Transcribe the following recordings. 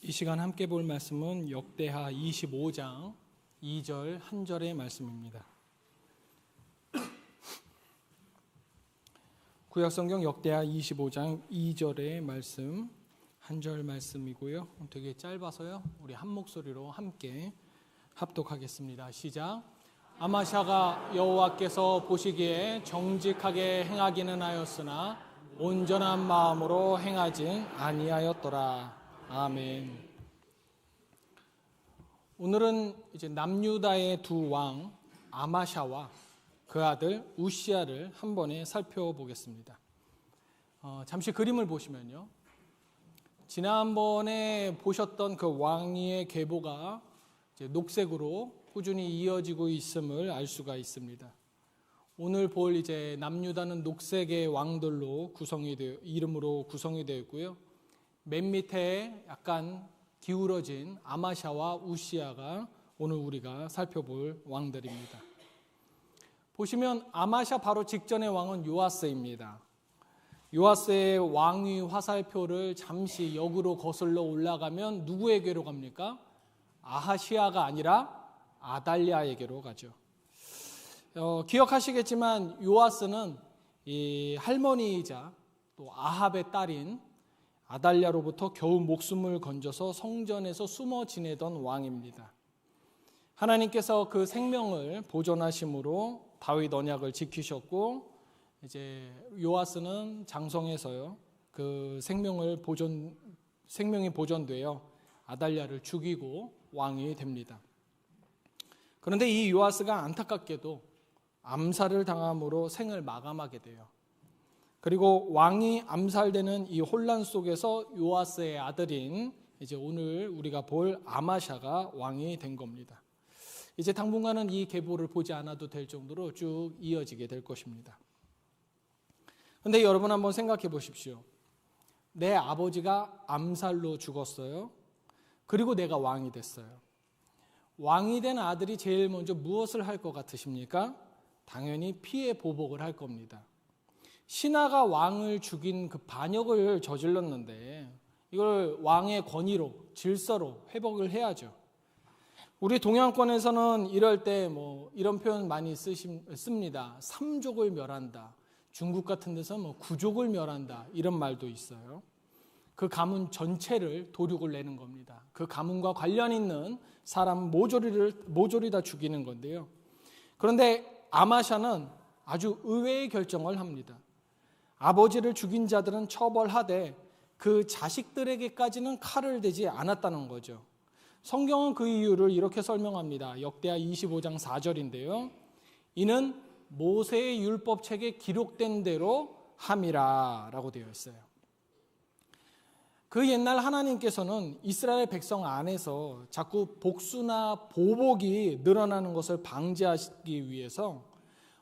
이 시간 함께 볼 말씀은 역대하 25장 2절 한 절의 말씀입니다. 구약성경 역대하 25장 2절의 말씀 한 절 말씀이고요. 되게 짧아서요. 우리 한 목소리로 함께 합독하겠습니다. 시작. 아마샤가 여호와께서 보시기에 정직하게 행하기는 하였으나 온전한 마음으로 행하진 아니하였더라. 아멘. 오늘은 이제 남유다의 두 왕 아마샤와 그 아들 우시야를 한 번에 살펴보겠습니다. 잠시 그림을 보시면요, 지난번에 보셨던 그 왕위의 계보가 이제 녹색으로 꾸준히 이어지고 있음을 알 수가 있습니다. 오늘 볼 이제 남유다는 녹색의 왕들로 이름으로 구성이 되어 있고요. 맨 밑에 약간 기울어진 아마샤와 우시야가 오늘 우리가 살펴볼 왕들입니다. 보시면 아마샤 바로 직전의 왕은 요아스입니다. 요아스의 왕위 화살표를 잠시 역으로 거슬러 올라가면 누구에게로 갑니까? 아하시아가 아니라 아달랴에게로 가죠. 기억하시겠지만 요아스는 이 할머니이자 또 아합의 딸인 아달랴로부터 겨우 목숨을 건져서 성전에서 숨어 지내던 왕입니다. 하나님께서 그 생명을 보존하심으로 다윗 언약을 지키셨고, 이제 요아스는 장성에서요 그 생명이 보존되어 아달랴를 죽이고 왕이 됩니다. 그런데 이 요아스가 안타깝게도 암살을 당함으로 생을 마감하게 돼요. 그리고 왕이 암살되는 이 혼란 속에서 요아스의 아들인 이제 오늘 우리가 볼 아마샤가 왕이 된 겁니다. 이제 당분간은 이 계보를 보지 않아도 될 정도로 쭉 이어지게 될 것입니다. 그런데 여러분 한번 생각해 보십시오. 내 아버지가 암살로 죽었어요. 그리고 내가 왕이 됐어요. 왕이 된 아들이 제일 먼저 무엇을 할 것 같으십니까? 당연히 피해 보복을 할 겁니다. 신하가 왕을 죽인 그 반역을 저질렀는데 이걸 왕의 권위로, 질서로 회복을 해야죠. 우리 동양권에서는 이럴 때 이런 표현 많이 씁니다. 삼족을 멸한다. 중국 같은 데서 구족을 멸한다. 이런 말도 있어요. 그 가문 전체를 도륙을 내는 겁니다. 그 가문과 관련 있는 사람 모조리 다 죽이는 건데요. 그런데 아마샤는 아주 의외의 결정을 합니다. 아버지를 죽인 자들은 처벌하되 그 자식들에게까지는 칼을 대지 않았다는 거죠. 성경은 그 이유를 이렇게 설명합니다. 역대하 25장 4절인데요. 이는 모세의 율법책에 기록된 대로 함이라 라고 되어 있어요. 그 옛날 하나님께서는 이스라엘 백성 안에서 자꾸 복수나 보복이 늘어나는 것을 방지하기 위해서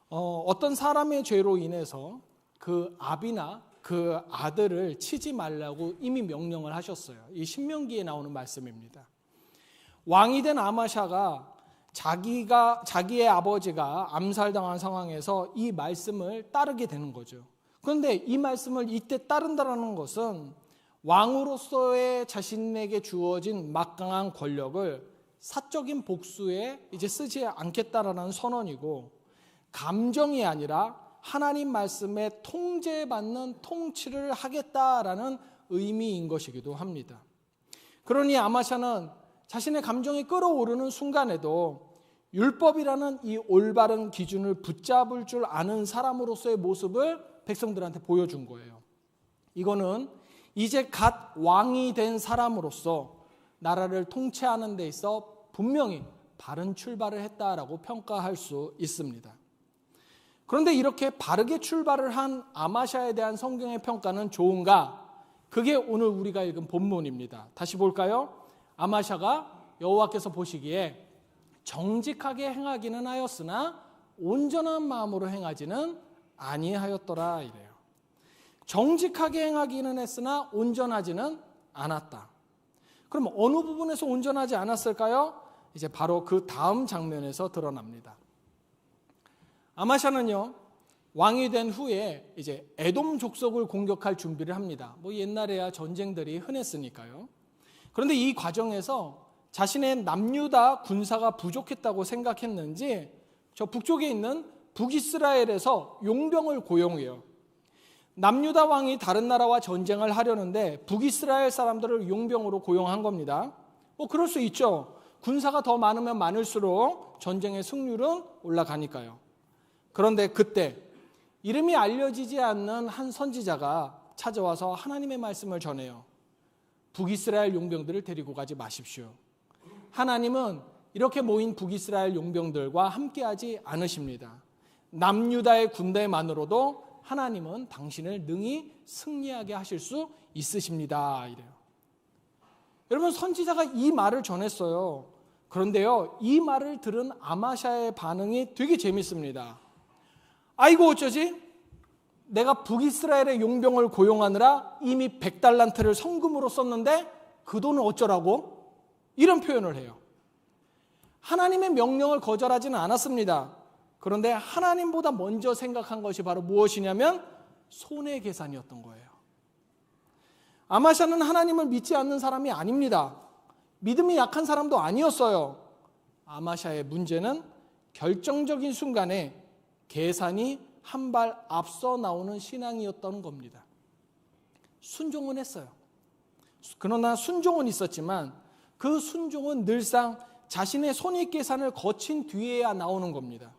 어떤 사람의 죄로 인해서 그 아비나 그 아들을 치지 말라고 이미 명령을 하셨어요. 이 신명기에 나오는 말씀입니다. 왕이 된 아마샤가 자기의 아버지가 암살당한 상황에서 이 말씀을 따르게 되는 거죠. 그런데 이 말씀을 이때 따른다는 것은 왕으로서의 자신에게 주어진 막강한 권력을 사적인 복수에 이제 쓰지 않겠다라는 선언이고, 감정이 아니라 하나님 말씀에 통제받는 통치를 하겠다라는 의미인 것이기도 합니다. 그러니 아마샤는 자신의 감정이 끌어오르는 순간에도 율법이라는 이 올바른 기준을 붙잡을 줄 아는 사람으로서의 모습을 백성들한테 보여준 거예요. 이거는 이제 갓 왕이 된 사람으로서 나라를 통치하는 데 있어 분명히 바른 출발을 했다라고 평가할 수 있습니다. 그런데 이렇게 바르게 출발을 한 아마샤에 대한 성경의 평가는 좋은가? 그게 오늘 우리가 읽은 본문입니다. 다시 볼까요? 아마샤가 여호와께서 보시기에 정직하게 행하기는 하였으나 온전한 마음으로 행하지는 아니하였더라 이래요. 정직하게 행하기는 했으나 온전하지는 않았다. 그럼 어느 부분에서 온전하지 않았을까요? 이제 바로 그 다음 장면에서 드러납니다. 아마샤는요, 왕이 된 후에 이제 에돔 족속을 공격할 준비를 합니다. 뭐 옛날에야 전쟁들이 흔했으니까요. 그런데 이 과정에서 자신의 남유다 군사가 부족했다고 생각했는지 저 북쪽에 있는 북이스라엘에서 용병을 고용해요. 남유다 왕이 다른 나라와 전쟁을 하려는데 북이스라엘 사람들을 용병으로 고용한 겁니다. 뭐 그럴 수 있죠. 군사가 더 많으면 많을수록 전쟁의 승률은 올라가니까요. 그런데 그때 이름이 알려지지 않는 한 선지자가 찾아와서 하나님의 말씀을 전해요. 북이스라엘 용병들을 데리고 가지 마십시오. 하나님은 이렇게 모인 북이스라엘 용병들과 함께하지 않으십니다. 남유다의 군대만으로도 하나님은 당신을 능히 승리하게 하실 수 있으십니다. 이래요. 여러분, 선지자가 이 말을 전했어요. 그런데요, 이 말을 들은 아마샤의 반응이 되게 재밌습니다. 아이고 어쩌지? 내가 북이스라엘의 용병을 고용하느라 이미 100달란트를 성금으로 썼는데 그 돈은 어쩌라고? 이런 표현을 해요. 하나님의 명령을 거절하지는 않았습니다. 그런데 하나님보다 먼저 생각한 것이 바로 무엇이냐면 손해계산이었던 거예요. 아마샤는 하나님을 믿지 않는 사람이 아닙니다. 믿음이 약한 사람도 아니었어요. 아마샤의 문제는 결정적인 순간에 계산이 한 발 앞서 나오는 신앙이었던 겁니다. 순종은 했어요. 그러나 순종은 있었지만 그 순종은 늘상 자신의 손익계산을 거친 뒤에야 나오는 겁니다.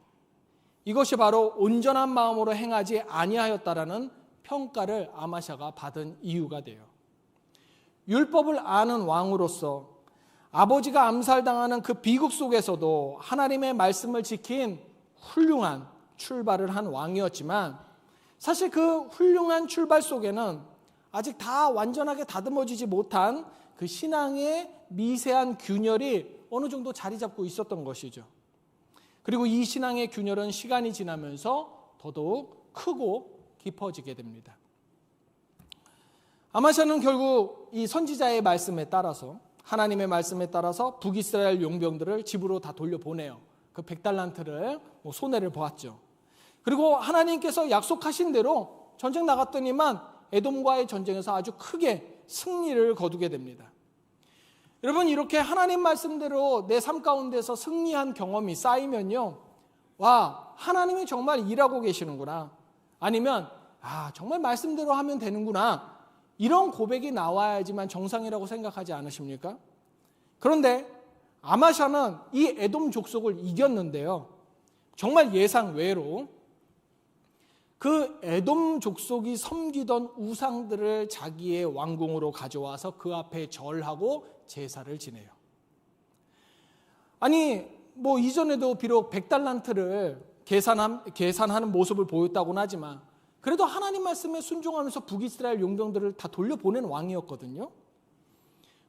이것이 바로 온전한 마음으로 행하지 아니하였다라는 평가를 아마샤가 받은 이유가 돼요. 율법을 아는 왕으로서 아버지가 암살당하는 그 비극 속에서도 하나님의 말씀을 지킨 훌륭한 출발을 한 왕이었지만 사실 그 훌륭한 출발 속에는 아직 다 완전하게 다듬어지지 못한 그 신앙의 미세한 균열이 어느 정도 자리 잡고 있었던 것이죠. 그리고 이 신앙의 균열은 시간이 지나면서 더더욱 크고 깊어지게 됩니다. 아마샤는 결국 이 선지자의 말씀에 따라서 하나님의 말씀에 따라서 북이스라엘 용병들을 집으로 다 돌려보내요. 그 100달란트를 손해를 보았죠. 그리고 하나님께서 약속하신 대로 전쟁 나갔더니만 에돔과의 전쟁에서 아주 크게 승리를 거두게 됩니다. 여러분, 이렇게 하나님 말씀대로 내 삶 가운데서 승리한 경험이 쌓이면요, 와, 하나님이 정말 일하고 계시는구나, 아니면 정말 말씀대로 하면 되는구나, 이런 고백이 나와야지만 정상이라고 생각하지 않으십니까? 그런데 아마샤는 이 에돔 족속을 이겼는데요, 정말 예상 외로 그 에돔 족속이 섬기던 우상들을 자기의 왕궁으로 가져와서 그 앞에 절하고 제사를 지내요. 아니, 뭐 이전에도 비록 100달란트를 계산하는 모습을 보였다고는 하지만 그래도 하나님 말씀에 순종하면서 북이스라엘 용병들을 다 돌려보낸 왕이었거든요.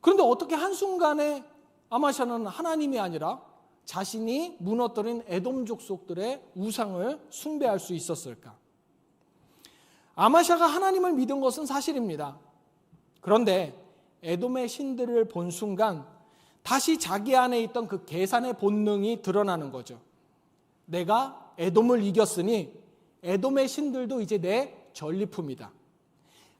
그런데 어떻게 한순간에 아마샤는 하나님이 아니라 자신이 무너뜨린 에돔 족속들의 우상을 숭배할 수 있었을까? 아마샤가 하나님을 믿은 것은 사실입니다. 그런데 에돔의 신들을 본 순간 다시 자기 안에 있던 그 계산의 본능이 드러나는 거죠. 내가 에돔을 이겼으니 에돔의 신들도 이제 내 전리품이다.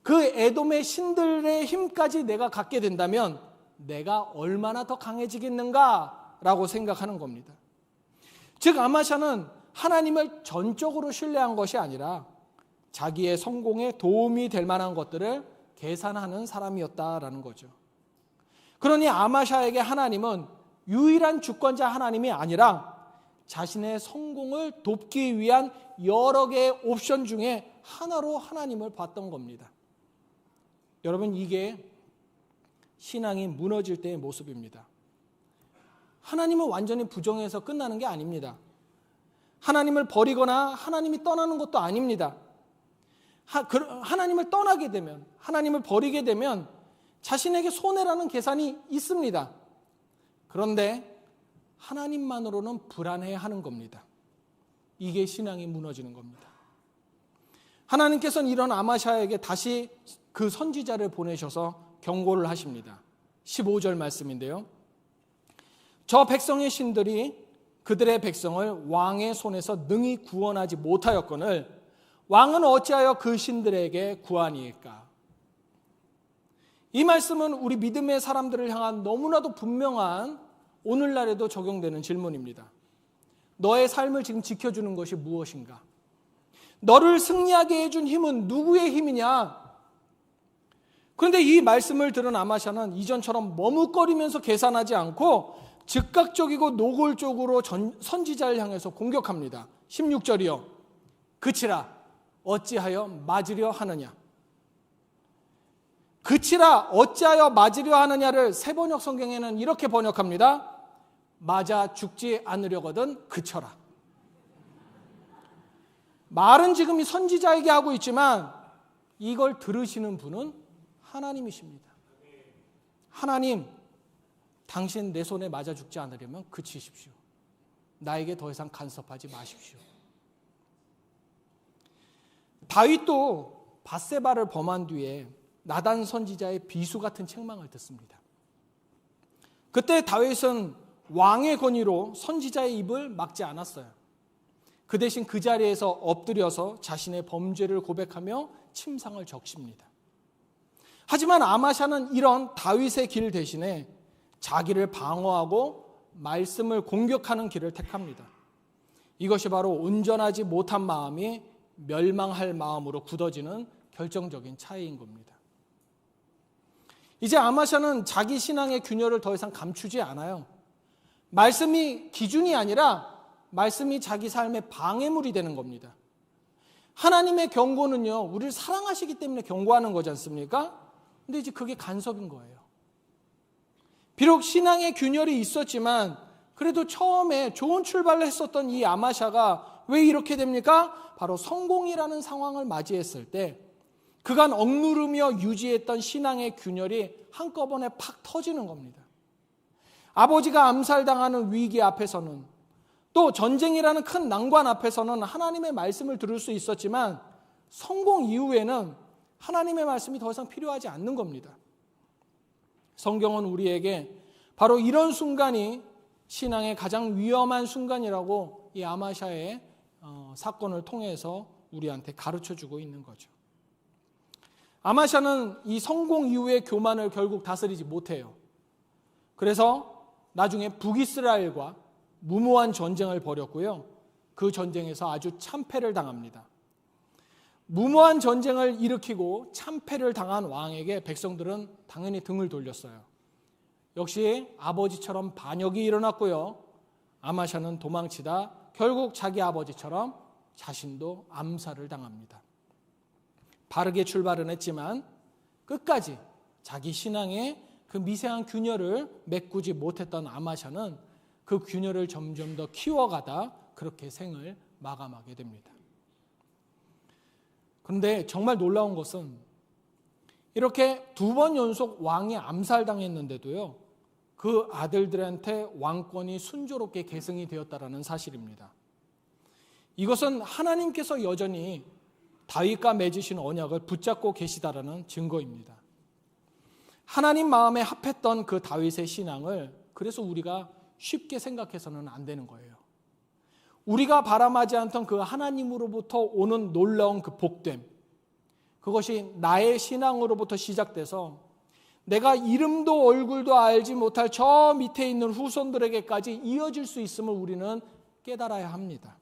그 에돔의 신들의 힘까지 내가 갖게 된다면 내가 얼마나 더 강해지겠는가라고 생각하는 겁니다. 즉 아마샤는 하나님을 전적으로 신뢰한 것이 아니라 자기의 성공에 도움이 될 만한 것들을 계산하는 사람이었다라는 거죠. 그러니 아마샤에게 하나님은 유일한 주권자 하나님이 아니라 자신의 성공을 돕기 위한 여러 개의 옵션 중에 하나로 하나님을 봤던 겁니다. 여러분, 이게 신앙이 무너질 때의 모습입니다. 하나님은 완전히 부정해서 끝나는 게 아닙니다. 하나님을 버리거나 하나님이 떠나는 것도 아닙니다. 하나님을 떠나게 되면, 하나님을 버리게 되면 자신에게 손해라는 계산이 있습니다. 그런데 하나님만으로는 불안해하는 겁니다. 이게 신앙이 무너지는 겁니다. 하나님께서는 이런 아마샤에게 다시 그 선지자를 보내셔서 경고를 하십니다. 15절 말씀인데요. 저 백성의 신들이 그들의 백성을 왕의 손에서 능히 구원하지 못하였거늘 왕은 어찌하여 그 신들에게 구하니까? 이 말씀은 우리 믿음의 사람들을 향한 너무나도 분명한 오늘날에도 적용되는 질문입니다. 너의 삶을 지금 지켜주는 것이 무엇인가? 너를 승리하게 해준 힘은 누구의 힘이냐? 그런데 이 말씀을 들은 아마샤는 이전처럼 머뭇거리면서 계산하지 않고 즉각적이고 노골적으로 선지자를 향해서 공격합니다. 16절이요. 그치라 어찌하여 맞으려 하느냐? 그치라 어찌하여 맞으려 하느냐를 새번역 성경에는 이렇게 번역합니다. 맞아 죽지 않으려거든 그쳐라. 말은 지금 이 선지자에게 하고 있지만 이걸 들으시는 분은 하나님이십니다. 하나님, 당신 내 손에 맞아 죽지 않으려면 그치십시오. 나에게 더 이상 간섭하지 마십시오. 다윗도 밧세바를 범한 뒤에 나단 선지자의 비수 같은 책망을 듣습니다. 그때 다윗은 왕의 권위로 선지자의 입을 막지 않았어요. 그 대신 그 자리에서 엎드려서 자신의 범죄를 고백하며 침상을 적십니다. 하지만 아마샤는 이런 다윗의 길 대신에 자기를 방어하고 말씀을 공격하는 길을 택합니다. 이것이 바로 온전하지 못한 마음이 멸망할 마음으로 굳어지는 결정적인 차이인 겁니다. 이제 아마샤는 자기 신앙의 균열을 더 이상 감추지 않아요. 말씀이 기준이 아니라 말씀이 자기 삶의 방해물이 되는 겁니다. 하나님의 경고는요, 우리를 사랑하시기 때문에 경고하는 거지 않습니까? 근데 이제 그게 간섭인 거예요. 비록 신앙의 균열이 있었지만 그래도 처음에 좋은 출발을 했었던 이 아마샤가 왜 이렇게 됩니까? 바로 성공이라는 상황을 맞이했을 때 그간 억누르며 유지했던 신앙의 균열이 한꺼번에 팍 터지는 겁니다. 아버지가 암살당하는 위기 앞에서는 또 전쟁이라는 큰 난관 앞에서는 하나님의 말씀을 들을 수 있었지만 성공 이후에는 하나님의 말씀이 더 이상 필요하지 않는 겁니다. 성경은 우리에게 바로 이런 순간이 신앙의 가장 위험한 순간이라고 이 아마샤의 사건을 통해서 우리한테 가르쳐주고 있는 거죠. 아마샤는 이 성공 이후의 교만을 결국 다스리지 못해요. 그래서 나중에 북이스라엘과 무모한 전쟁을 벌였고요. 그 전쟁에서 아주 참패를 당합니다. 무모한 전쟁을 일으키고 참패를 당한 왕에게 백성들은 당연히 등을 돌렸어요. 역시 아버지처럼 반역이 일어났고요. 아마샤는 도망치다 결국 자기 아버지처럼 자신도 암살을 당합니다. 바르게 출발은 했지만 끝까지 자기 신앙의 그 미세한 균열을 메꾸지 못했던 아마샤는 그 균열을 점점 더 키워가다 그렇게 생을 마감하게 됩니다. 그런데 정말 놀라운 것은 이렇게 2번 연속 왕이 암살당했는데도요, 그 아들들한테 왕권이 순조롭게 계승이 되었다라는 사실입니다. 이것은 하나님께서 여전히 다윗과 맺으신 언약을 붙잡고 계시다라는 증거입니다. 하나님 마음에 합했던 그 다윗의 신앙을 그래서 우리가 쉽게 생각해서는 안 되는 거예요. 우리가 바람하지 않던 그 하나님으로부터 오는 놀라운 그 복됨, 그것이 나의 신앙으로부터 시작돼서 내가 이름도 얼굴도 알지 못할 저 밑에 있는 후손들에게까지 이어질 수 있음을 우리는 깨달아야 합니다.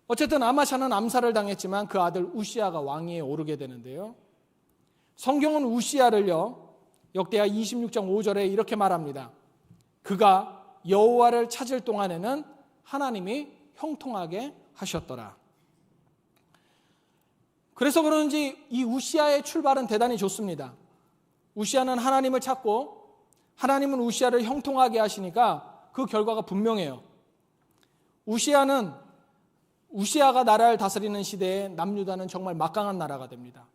어쨌든 아마샤는 암살을 당했지만 그 아들 우시아가 왕위에 오르게 되는데요. 성경은 우시아를요, 역대하 26장 5절에 이렇게 말합니다. 그가 여호와를 찾을 동안에는 하나님이 형통하게 하셨더라. 그래서 그런지 이 우시아의 출발은 대단히 좋습니다. 우시아는 하나님을 찾고 하나님은 우시아를 형통하게 하시니까 그 결과가 분명해요. 우시아가 나라를 다스리는 시대에 남유다는 정말 막강한 나라가 됩니다.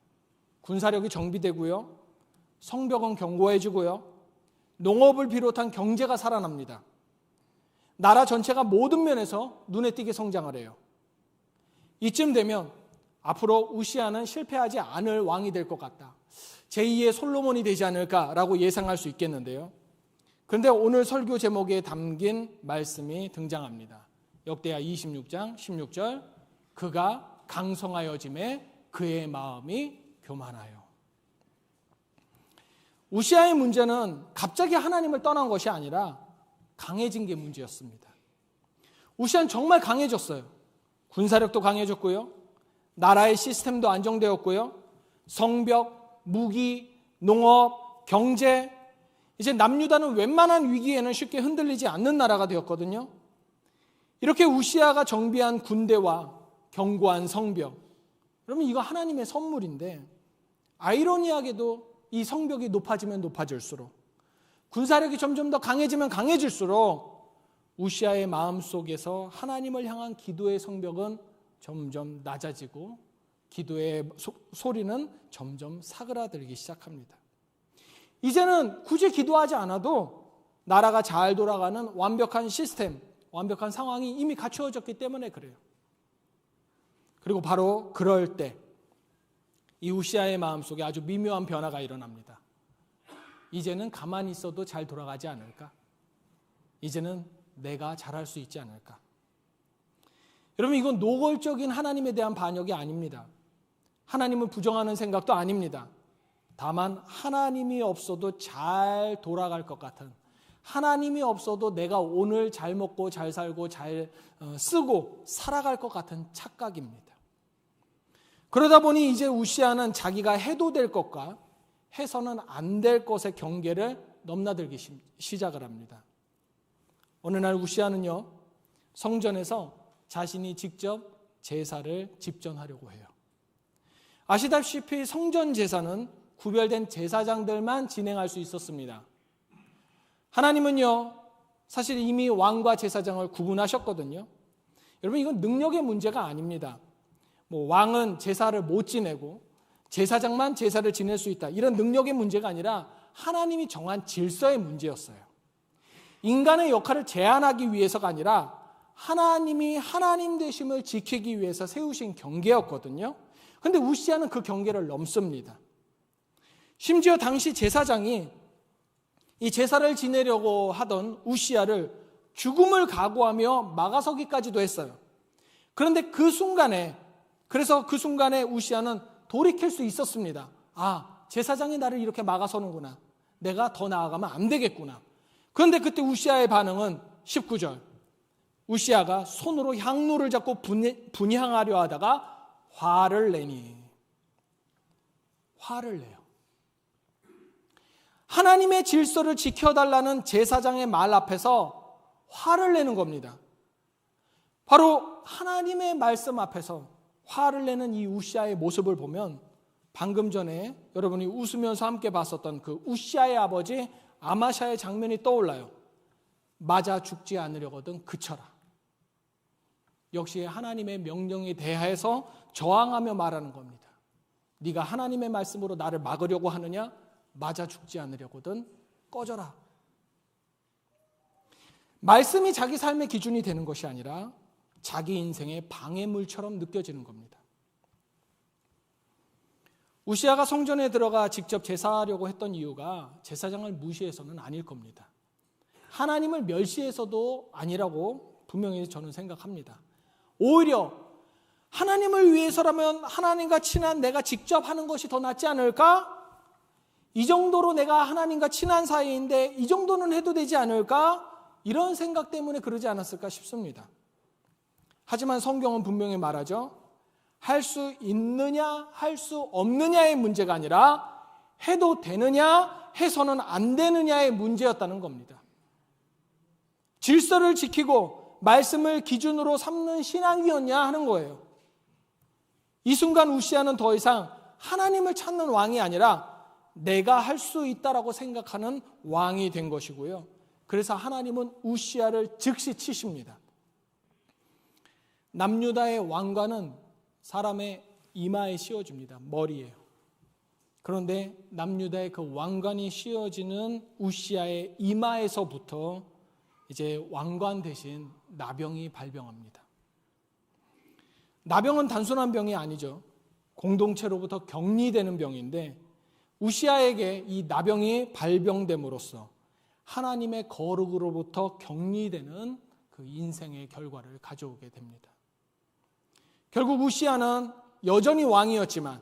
군사력이 정비되고요, 성벽은 견고해지고요, 농업을 비롯한 경제가 살아납니다. 나라 전체가 모든 면에서 눈에 띄게 성장을 해요. 이쯤 되면 앞으로 우시아는 실패하지 않을 왕이 될 것 같다, 제2의 솔로몬이 되지 않을까라고 예상할 수 있겠는데요. 그런데 오늘 설교 제목에 담긴 말씀이 등장합니다. 역대하 26장 16절, 그가 강성하여짐에 그의 마음이 교만하여. 우시아의 문제는 갑자기 하나님을 떠난 것이 아니라 강해진 게 문제였습니다. 우시아는 정말 강해졌어요. 군사력도 강해졌고요. 나라의 시스템도 안정되었고요. 성벽, 무기, 농업, 경제, 이제 남유다는 웬만한 위기에는 쉽게 흔들리지 않는 나라가 되었거든요. 이렇게 우시아가 정비한 군대와 견고한 성벽, 그러면 이거 하나님의 선물인데, 아이러니하게도 이 성벽이 높아지면 높아질수록, 군사력이 점점 더 강해지면 강해질수록 우시아의 마음속에서 하나님을 향한 기도의 성벽은 점점 낮아지고 기도의 소리는 점점 사그라들기 시작합니다. 이제는 굳이 기도하지 않아도 나라가 잘 돌아가는 완벽한 시스템, 완벽한 상황이 이미 갖추어졌기 때문에 그래요. 그리고 바로 그럴 때 이 우시아의 마음속에 아주 미묘한 변화가 일어납니다. 이제는 가만히 있어도 잘 돌아가지 않을까? 이제는 내가 잘할 수 있지 않을까? 여러분, 이건 노골적인 하나님에 대한 반역이 아닙니다. 하나님을 부정하는 생각도 아닙니다. 다만 하나님이 없어도 잘 돌아갈 것 같은, 하나님이 없어도 내가 오늘 잘 먹고 잘 살고 잘 쓰고 살아갈 것 같은 착각입니다. 그러다 보니 이제 우시아는 자기가 해도 될 것과 해서는 안 될 것의 경계를 넘나들기 시작을 합니다. 어느 날 우시아는요, 성전에서 자신이 직접 제사를 집전하려고 해요. 아시다시피 성전 제사는 구별된 제사장들만 진행할 수 있었습니다. 하나님은요, 사실 이미 왕과 제사장을 구분하셨거든요. 여러분, 이건 능력의 문제가 아닙니다. 왕은 제사를 못 지내고 제사장만 제사를 지낼 수 있다, 이런 능력의 문제가 아니라 하나님이 정한 질서의 문제였어요. 인간의 역할을 제한하기 위해서가 아니라 하나님이 하나님 되심을 지키기 위해서 세우신 경계였거든요. 그런데 우시아는 그 경계를 넘습니다. 심지어 당시 제사장이 이 제사를 지내려고 하던 우시아를 죽음을 각오하며 막아서기까지도 했어요. 그런데 그 순간에 우시아는 돌이킬 수 있었습니다. 아, 제사장이 나를 이렇게 막아서는구나. 내가 더 나아가면 안 되겠구나. 그런데 그때 우시아의 반응은 19절. 우시아가 손으로 향로를 잡고 분향하려 하다가 화를 내요. 하나님의 질서를 지켜달라는 제사장의 말 앞에서 화를 내는 겁니다. 바로 하나님의 말씀 앞에서 화를 내는 이 우시아의 모습을 보면 방금 전에 여러분이 웃으면서 함께 봤었던 그 우시아의 아버지 아마샤의 장면이 떠올라요. 맞아 죽지 않으려거든 그쳐라. 역시 하나님의 명령에 대하여서 저항하며 말하는 겁니다. 네가 하나님의 말씀으로 나를 막으려고 하느냐? 맞아 죽지 않으려거든 꺼져라. 말씀이 자기 삶의 기준이 되는 것이 아니라 자기 인생의 방해물처럼 느껴지는 겁니다. 우시아가 성전에 들어가 직접 제사하려고 했던 이유가 제사장을 무시해서는 아닐 겁니다. 하나님을 멸시해서도 아니라고 분명히 저는 생각합니다. 오히려 하나님을 위해서라면 하나님과 친한 내가 직접 하는 것이 더 낫지 않을까? 이 정도로 내가 하나님과 친한 사이인데 이 정도는 해도 되지 않을까? 이런 생각 때문에 그러지 않았을까 싶습니다. 하지만 성경은 분명히 말하죠. 할 수 있느냐 할 수 없느냐의 문제가 아니라 해도 되느냐 해서는 안 되느냐의 문제였다는 겁니다. 질서를 지키고 말씀을 기준으로 삼는 신앙이었냐 하는 거예요. 이 순간 우시아는 더 이상 하나님을 찾는 왕이 아니라 내가 할 수 있다라고 생각하는 왕이 된 것이고요. 그래서 하나님은 우시아를 즉시 치십니다. 남유다의 왕관은 사람의 이마에 씌워집니다. 머리예요. 그런데 남유다의 그 왕관이 씌워지는 우시아의 이마에서부터 이제 왕관 대신 나병이 발병합니다. 나병은 단순한 병이 아니죠. 공동체로부터 격리되는 병인데 우시아에게 이 나병이 발병됨으로써 하나님의 거룩으로부터 격리되는 그 인생의 결과를 가져오게 됩니다. 결국 우시아는 여전히 왕이었지만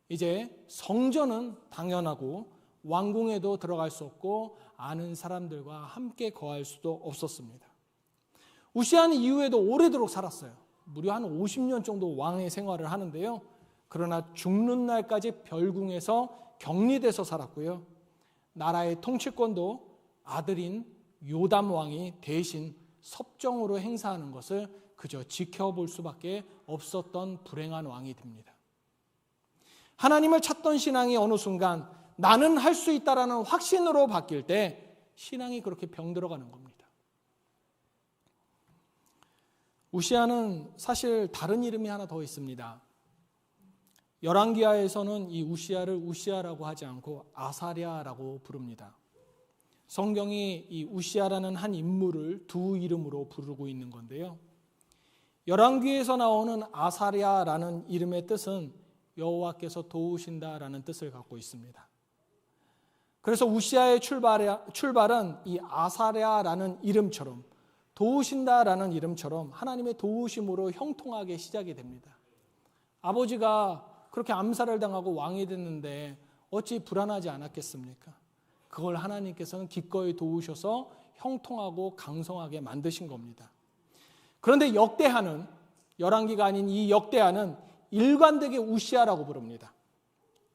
이제 성전은 당연하고 왕궁에도 들어갈 수 없고 아는 사람들과 함께 거할 수도 없었습니다. 우시아는 이후에도 오래도록 살았어요. 무려 한 50년 정도 왕의 생활을 하는데요. 그러나 죽는 날까지 별궁에서 격리돼서 살았고요. 나라의 통치권도 아들인 요담 왕이 대신 섭정으로 행사하는 것을 그저 지켜볼 수밖에 없었던 불행한 왕이 됩니다. 하나님을 찾던 신앙이 어느 순간 나는 할 수 있다라는 확신으로 바뀔 때 신앙이 그렇게 병들어가는 겁니다. 우시아는 사실 다른 이름이 하나 더 있습니다. 열왕기하에서는 이 우시아를 우시아라고 하지 않고 아사랴라고 부릅니다. 성경이 이 우시아라는 한 인물을 두 이름으로 부르고 있는 건데요. 열왕기에서 나오는 아사랴라는 이름의 뜻은 여호와께서 도우신다라는 뜻을 갖고 있습니다. 그래서 우시아의 출발은 이 아사랴라는 이름처럼 도우신다라는 이름처럼 하나님의 도우심으로 형통하게 시작이 됩니다. 아버지가 그렇게 암살을 당하고 왕이 됐는데 어찌 불안하지 않았겠습니까? 그걸 하나님께서는 기꺼이 도우셔서 형통하고 강성하게 만드신 겁니다. 그런데 역대하는, 열왕기가 아닌 이 역대하는 일관되게 우시아라고 부릅니다.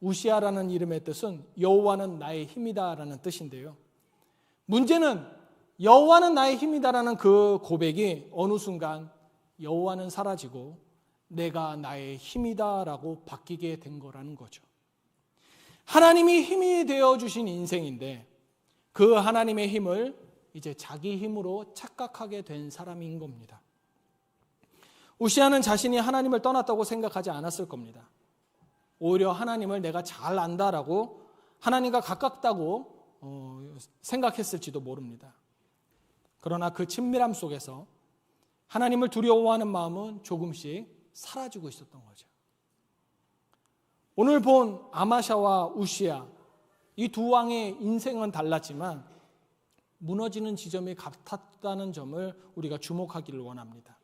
우시아라는 이름의 뜻은 여호와는 나의 힘이다라는 뜻인데요. 문제는 여호와는 나의 힘이다라는 그 고백이 어느 순간 여호와는 사라지고 내가 나의 힘이다라고 바뀌게 된 거라는 거죠. 하나님이 힘이 되어주신 인생인데 그 하나님의 힘을 이제 자기 힘으로 착각하게 된 사람인 겁니다. 우시아는 자신이 하나님을 떠났다고 생각하지 않았을 겁니다. 오히려 하나님을 내가 잘 안다라고 하나님과 가깝다고 생각했을지도 모릅니다. 그러나 그 친밀함 속에서 하나님을 두려워하는 마음은 조금씩 사라지고 있었던 거죠. 오늘 본 아마샤와 우시아, 이 두 왕의 인생은 달랐지만 무너지는 지점이 같았다는 점을 우리가 주목하기를 원합니다.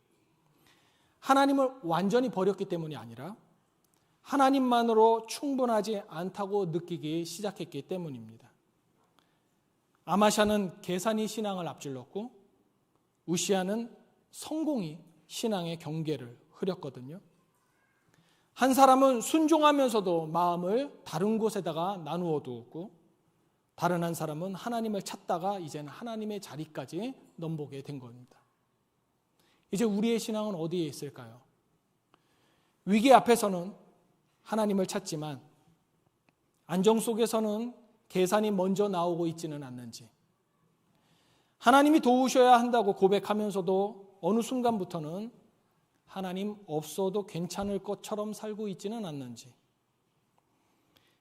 하나님을 완전히 버렸기 때문이 아니라 하나님만으로 충분하지 않다고 느끼기 시작했기 때문입니다. 아마샤는 계산이 신앙을 앞질렀고 우시아는 성공이 신앙의 경계를 흐렸거든요. 한 사람은 순종하면서도 마음을 다른 곳에다가 나누어 두었고 다른 한 사람은 하나님을 찾다가 이제는 하나님의 자리까지 넘보게 된 겁니다. 이제 우리의 신앙은 어디에 있을까요? 위기 앞에서는 하나님을 찾지만 안정 속에서는 계산이 먼저 나오고 있지는 않는지, 하나님이 도우셔야 한다고 고백하면서도 어느 순간부터는 하나님 없어도 괜찮을 것처럼 살고 있지는 않는지,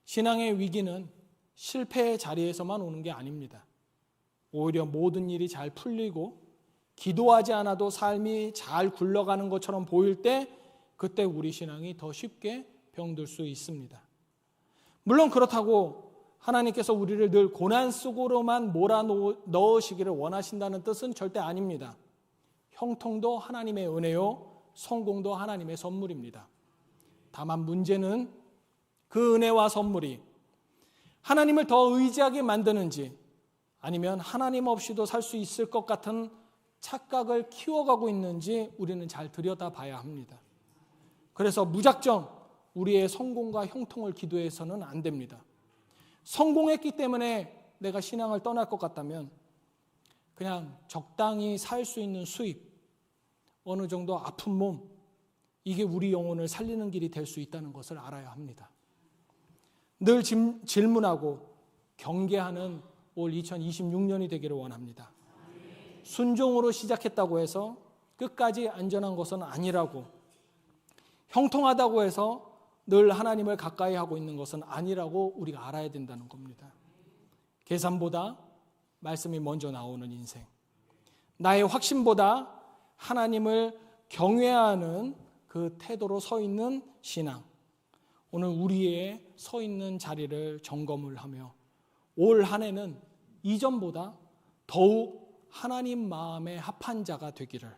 신앙의 위기는 실패의 자리에서만 오는 게 아닙니다. 오히려 모든 일이 잘 풀리고 기도하지 않아도 삶이 잘 굴러가는 것처럼 보일 때 그때 우리 신앙이 더 쉽게 병들 수 있습니다. 물론 그렇다고 하나님께서 우리를 늘 고난 속으로만 몰아넣으시기를 원하신다는 뜻은 절대 아닙니다. 형통도 하나님의 은혜요, 성공도 하나님의 선물입니다. 다만 문제는 그 은혜와 선물이 하나님을 더 의지하게 만드는지 아니면 하나님 없이도 살 수 있을 것 같은 착각을 키워가고 있는지 우리는 잘 들여다봐야 합니다. 그래서 무작정 우리의 성공과 형통을 기도해서는 안 됩니다. 성공했기 때문에 내가 신앙을 떠날 것 같다면 그냥 적당히 살 수 있는 수입, 어느 정도 아픈 몸, 이게 우리 영혼을 살리는 길이 될 수 있다는 것을 알아야 합니다. 늘 질문하고 경계하는 올 2026년이 되기를 원합니다. 순종으로 시작했다고 해서 끝까지 안전한 것은 아니라고, 형통하다고 해서 늘 하나님을 가까이 하고 있는 것은 아니라고 우리가 알아야 된다는 겁니다. 계산보다 말씀이 먼저 나오는 인생, 나의 확신보다 하나님을 경외하는 그 태도로 서 있는 신앙, 오늘 우리의 서 있는 자리를 점검을 하며 올 한 해는 이전보다 더욱 하나님 마음에 합한 자가 되기를,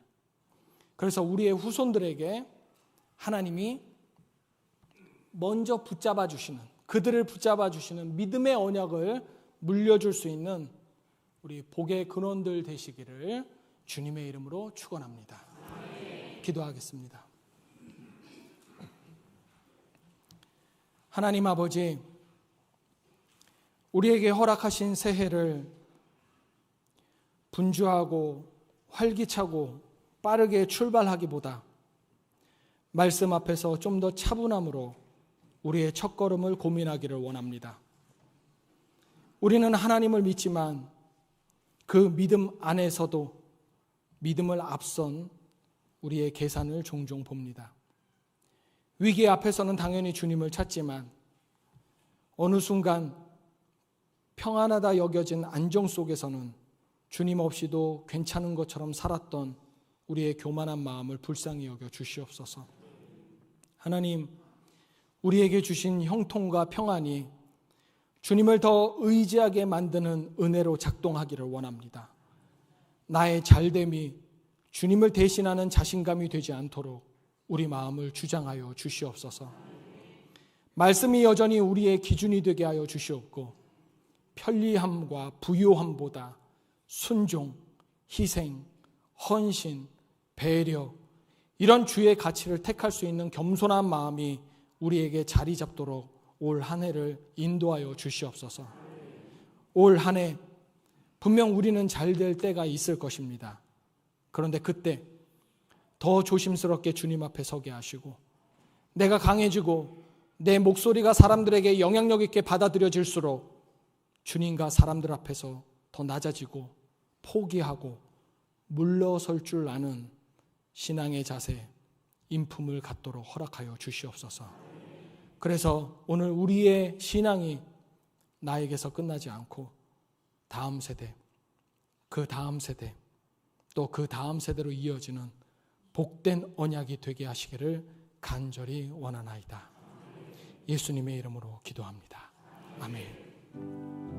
그래서 우리의 후손들에게 하나님이 먼저 붙잡아 주시는, 그들을 붙잡아 주시는 믿음의 언약을 물려줄 수 있는 우리 복의 근원들 되시기를 주님의 이름으로 축원합니다. 기도하겠습니다. 하나님 아버지, 우리에게 허락하신 새해를 분주하고 활기차고 빠르게 출발하기보다 말씀 앞에서 좀 더 차분함으로 우리의 첫걸음을 고민하기를 원합니다. 우리는 하나님을 믿지만 그 믿음 안에서도 믿음을 앞선 우리의 계산을 종종 봅니다. 위기 앞에서는 당연히 주님을 찾지만 어느 순간 평안하다 여겨진 안정 속에서는 주님 없이도 괜찮은 것처럼 살았던 우리의 교만한 마음을 불쌍히 여겨 주시옵소서. 하나님, 우리에게 주신 형통과 평안이 주님을 더 의지하게 만드는 은혜로 작동하기를 원합니다. 나의 잘됨이 주님을 대신하는 자신감이 되지 않도록 우리 마음을 주장하여 주시옵소서. 말씀이 여전히 우리의 기준이 되게 하여 주시옵고 편리함과 부요함보다 순종, 희생, 헌신, 배려 이런 주의 가치를 택할 수 있는 겸손한 마음이 우리에게 자리 잡도록 올 한 해를 인도하여 주시옵소서. 올 한 해 분명 우리는 잘 될 때가 있을 것입니다. 그런데 그때 더 조심스럽게 주님 앞에 서게 하시고 내가 강해지고 내 목소리가 사람들에게 영향력 있게 받아들여질수록 주님과 사람들 앞에서 더 낮아지고 포기하고 물러설 줄 아는 신앙의 자세, 인품을 갖도록 허락하여 주시옵소서. 그래서 오늘 우리의 신앙이 나에게서 끝나지 않고 다음 세대, 그 다음 세대, 또 그 다음 세대로 이어지는 복된 언약이 되게 하시기를 간절히 원하나이다. 예수님의 이름으로 기도합니다. 아멘.